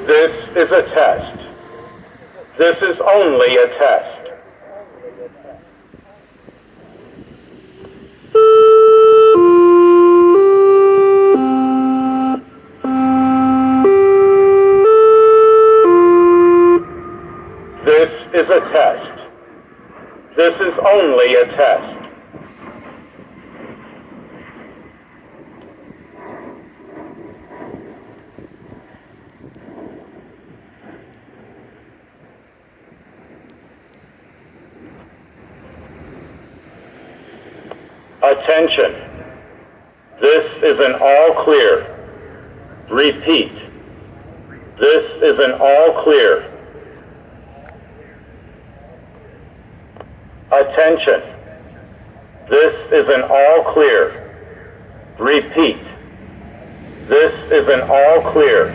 This is a test. This is only a test. This is a test. This is only a test. Attention. This is an all clear. Repeat. This is an all clear. Attention. This is an all clear. Repeat. This is an all clear.